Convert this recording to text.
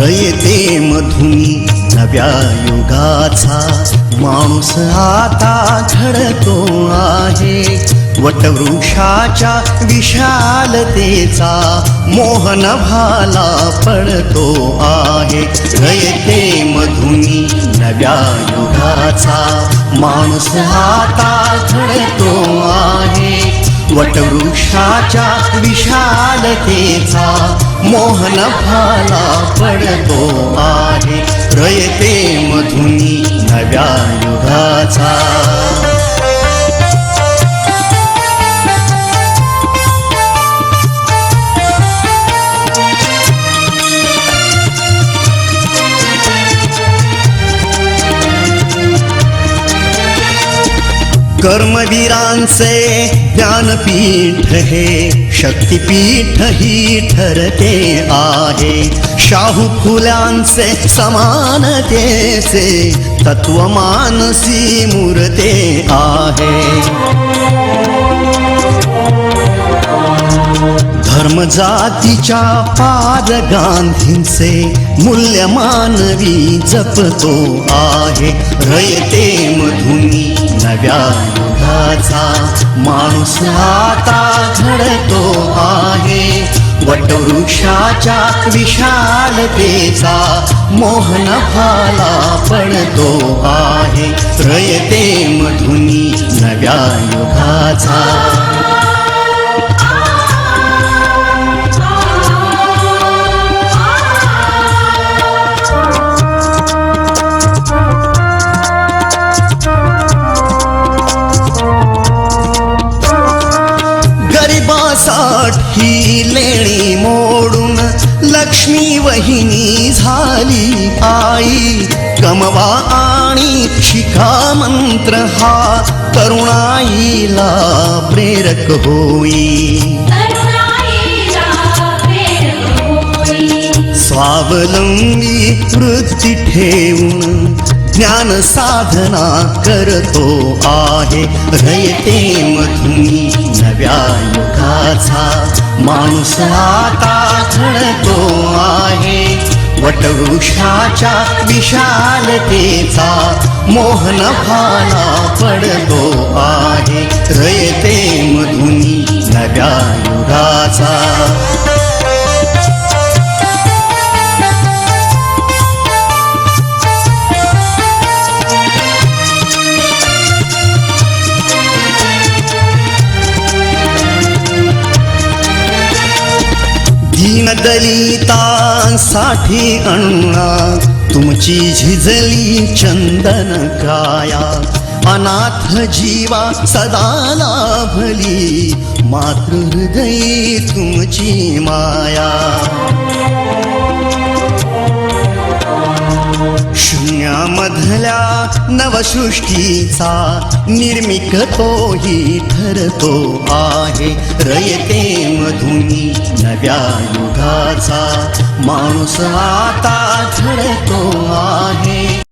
रयते मधुनी नव्या युगाचा माणूस आता घडतो आहे. वटवृक्षाच्या विशालतेचा मोहन भाला पडतो आहे. रयते मधुनी नव्या युगाचा माणूस आता घडतो आहे. वटवृक्षाच्या विशालतेचा मोहन भाला पडतो आहे. रयते मधुनी नव्या युगाचा. कर्मवीरांचे ज्ञानपीठ हे शक्तिपीठ ही ठरते आहे. शाहू फुल्यांचे समानतेचे तत्व मानसी मूर्ते आहे. धर्म जातीच्या पार गांधींचे मूल्य मानवी जपतो आहे. रयते मधुनी नव्या युगाचा माणूस आता घडतो आहे. वटवृक्षाच्या विशालतेचा मोहन भाला पडतो आहे. रयते मधुनी नव्या युगाचा. ही लेणी मोडून लक्ष्मी वहिनी झाली आई. कमवा आणि शिका मंत्र हा तरुणाईला प्रेरक होई. स्वावलंबी वृत्ती ठेवून ज्ञान साधना करतो आहे. रयते मधुनी नव्या युगाचा माणूस आता घडतो आहे. वटवृक्षाच्या विशालतेचा मोहन भाला पडतो आहे. रयते मधुनी नव्या युगाचा. दलितांसाठी अण्णा तुमची झिजली चंदन काया. अनाथ जीवा सदा लाभली मातृहृदयी तुमची माया. शून्यामधल्या नवसृष्टीचा निर्मिक तोही ठरतो आहे. रयते मधुनी नव्या युगाचा माणूस आता घडतो आहे.